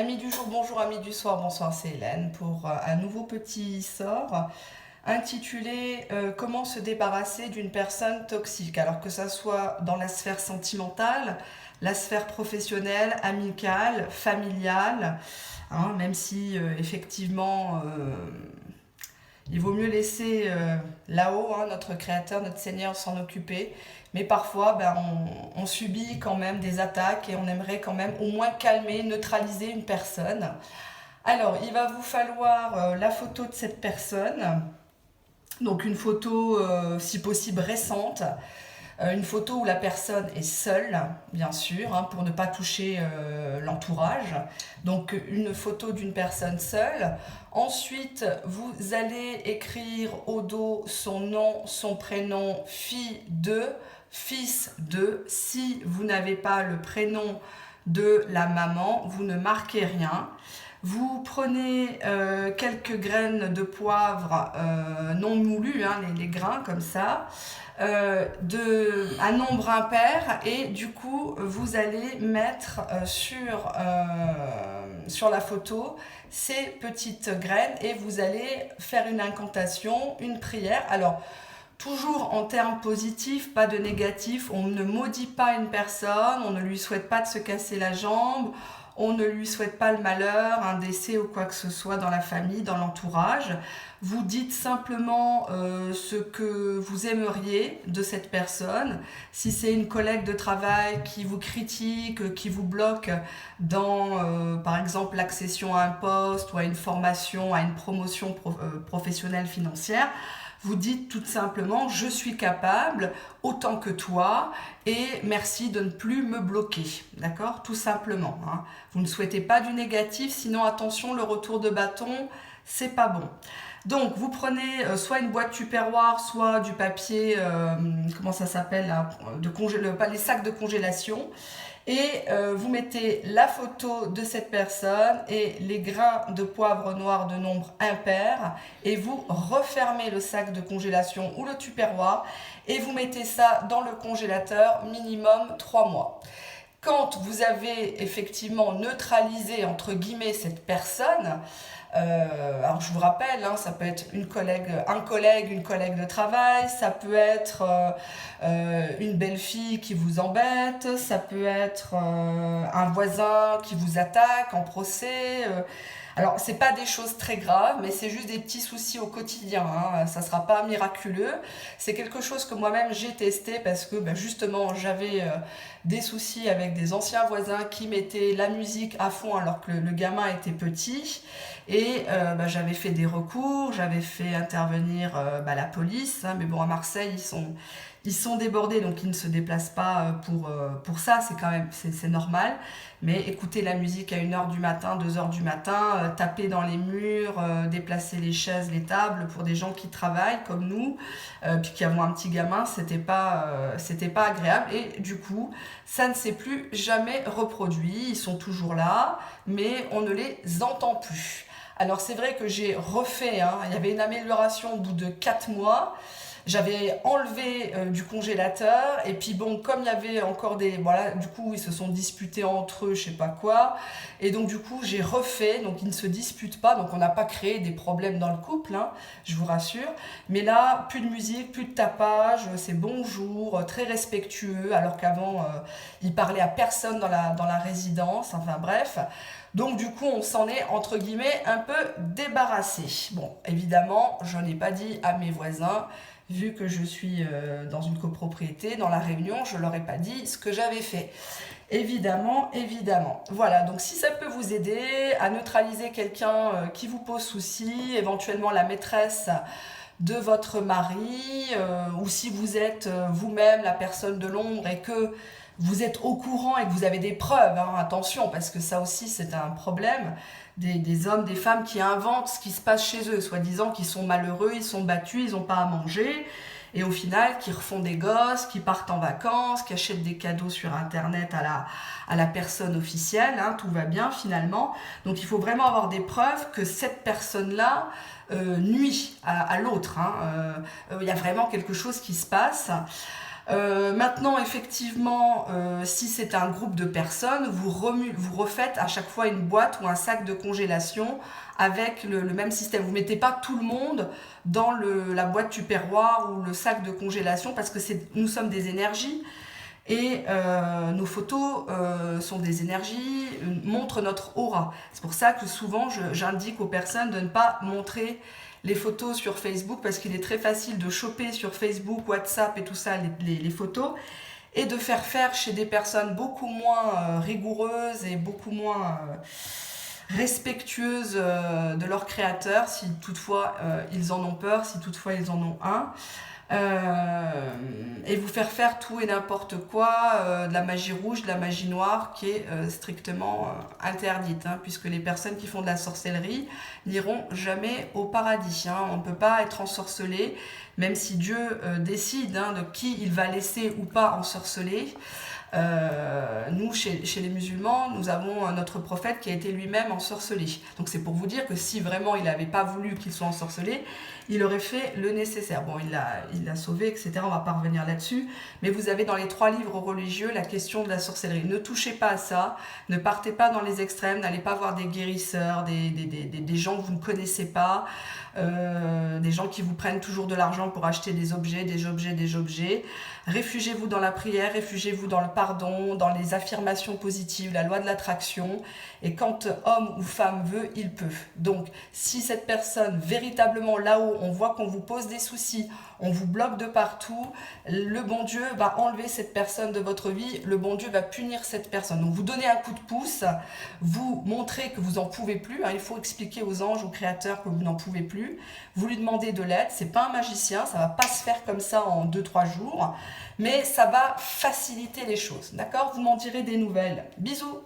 Amis du jour, bonjour, amis du soir, bonsoir, c'est Hélène pour un nouveau petit sort intitulé Comment se débarrasser d'une personne toxique. Alors que ça soit dans la sphère sentimentale, la sphère professionnelle, amicale, familiale, hein, même si effectivement il vaut mieux laisser là-haut notre Créateur, notre Seigneur s'en occuper. Mais parfois, on subit quand même des attaques et on aimerait quand même au moins calmer, neutraliser une personne. Alors, il va vous falloir la photo de cette personne. Donc une photo, si possible, récente. Une photo où la personne est seule, bien sûr, hein, pour ne pas toucher l'entourage. Donc une photo d'une personne seule. Ensuite, vous allez écrire au dos son nom, son prénom, fille de, fils de. Si vous n'avez pas le prénom de la maman, vous ne marquez rien. Vous prenez quelques graines de poivre non moulues, hein, les grains comme ça, un nombre impair, et du coup vous allez mettre sur la photo ces petites graines et vous allez faire une incantation, une prière. Alors toujours en termes positifs, pas de négatifs. On ne maudit pas une personne, on ne lui souhaite pas de se casser la jambe, on ne lui souhaite pas le malheur, un décès ou quoi que ce soit dans la famille, dans l'entourage. Vous dites simplement ce que vous aimeriez de cette personne. Si c'est une collègue de travail qui vous critique, qui vous bloque dans, par exemple, l'accession à un poste ou à une formation, à une promotion professionnelle financière, vous dites tout simplement « je suis capable autant que toi et merci de ne plus me bloquer ». D'accord ? Tout simplement. Hein. Vous ne souhaitez pas du négatif, sinon attention, le retour de bâton, c'est pas bon. Donc vous prenez soit une boîte Tupperware, soit du papier, comment ça s'appelle là, les sacs de congélation. Et vous mettez la photo de cette personne et les grains de poivre noir de nombre impair et vous refermez le sac de congélation ou le tupperware et vous mettez ça dans le congélateur minimum 3 mois. Quand vous avez effectivement neutralisé entre guillemets cette personne, alors je vous rappelle, hein, ça peut être un collègue, une collègue de travail, ça peut être une belle-fille qui vous embête, ça peut être un voisin qui vous attaque en procès. Alors, c'est pas des choses très graves, mais c'est juste des petits soucis au quotidien. Hein. Ça sera pas miraculeux. C'est quelque chose que moi-même j'ai testé parce que justement j'avais des soucis avec des anciens voisins qui mettaient la musique à fond alors que le gamin était petit. Et j'avais fait des recours, j'avais fait intervenir la police. Hein, mais bon, à Marseille, ils sont débordés, donc ils ne se déplacent pas pour ça, c'est quand même c'est normal. Mais écouter la musique à 1h du matin, 2h du matin, taper dans les murs, déplacer les chaises, les tables pour des gens qui travaillent comme nous, puis qui avons un petit gamin, c'était pas agréable. Et du coup, ça ne s'est plus jamais reproduit. Ils sont toujours là, mais on ne les entend plus. Alors c'est vrai que j'ai refait, hein, il y avait une amélioration au bout de 4 mois. J'avais enlevé du congélateur et puis bon, comme il y avait encore voilà, du coup ils se sont disputés entre eux, je sais pas quoi, et donc du coup j'ai refait, donc ils ne se disputent pas, donc on n'a pas créé des problèmes dans le couple, hein, je vous rassure, mais là plus de musique, plus de tapage, c'est bonjour, très respectueux, alors qu'avant ils parlaient à personne dans la résidence, enfin bref. Donc du coup, on s'en est, entre guillemets, un peu débarrassé. Bon, évidemment, je n'ai pas dit à mes voisins, vu que je suis dans une copropriété, dans la Réunion, je ne leur ai pas dit ce que j'avais fait. Évidemment, évidemment. Voilà, donc si ça peut vous aider à neutraliser quelqu'un qui vous pose souci, éventuellement la maîtresse de votre mari, ou si vous êtes vous-même la personne de l'ombre et que vous êtes au courant et que vous avez des preuves, hein, attention, parce que ça aussi c'est un problème, des hommes, des femmes qui inventent ce qui se passe chez eux, soi-disant qu'ils sont malheureux, ils sont battus, ils n'ont pas à manger, et au final qui refont des gosses, qui partent en vacances, qui achètent des cadeaux sur internet à la personne officielle, hein, tout va bien finalement. Donc il faut vraiment avoir des preuves que cette personne-là nuit à l'autre, hein. Il y a vraiment quelque chose qui se passe. Maintenant, effectivement, si c'est un groupe de personnes, vous refaites à chaque fois une boîte ou un sac de congélation avec le même système. Vous ne mettez pas tout le monde dans la boîte tupperware ou le sac de congélation parce que nous sommes des énergies et nos photos sont des énergies, montrent notre aura. C'est pour ça que souvent j'indique aux personnes de ne pas montrer les photos sur Facebook parce qu'il est très facile de choper sur Facebook, WhatsApp et tout ça les photos et de faire chez des personnes beaucoup moins rigoureuses et beaucoup moins respectueuses de leurs créateurs si toutefois ils en ont peur, si toutefois ils en ont un. Et vous faire tout et n'importe quoi, de la magie rouge, de la magie noire qui est strictement interdite, hein, puisque les personnes qui font de la sorcellerie n'iront jamais au paradis. Hein. On ne peut pas être ensorcelé, même si Dieu décide hein, de qui il va laisser ou pas ensorceler. Nous, chez les musulmans, nous avons notre prophète qui a été lui-même ensorcelé. Donc c'est pour vous dire que si vraiment il n'avait pas voulu qu'il soit ensorcelé, il aurait fait le nécessaire. Bon, il l'a sauvé, etc. On va pas revenir là-dessus. Mais vous avez dans les 3 livres religieux la question de la sorcellerie. Ne touchez pas à ça, ne partez pas dans les extrêmes, n'allez pas voir des guérisseurs, des gens que vous ne connaissez pas, des gens qui vous prennent toujours de l'argent pour acheter des objets. Réfugiez-vous dans la prière, réfugiez-vous dans le pardon, dans les affirmations positives, la loi de l'attraction. Et quand homme ou femme veut, il peut. Donc, si cette personne, véritablement là-haut, on voit qu'on vous pose des soucis, on vous bloque de partout, le bon Dieu va enlever cette personne de votre vie, le bon Dieu va punir cette personne. Donc, vous donnez un coup de pouce, vous montrez que vous n'en pouvez plus. Hein, il faut expliquer aux anges, aux créateurs que vous n'en pouvez plus. Vous lui demandez de l'aide, c'est pas un magicien, ça va pas se faire comme ça en 2-3 jours, mais ça va faciliter les choses. D'accord ? Vous m'en direz des nouvelles. Bisous!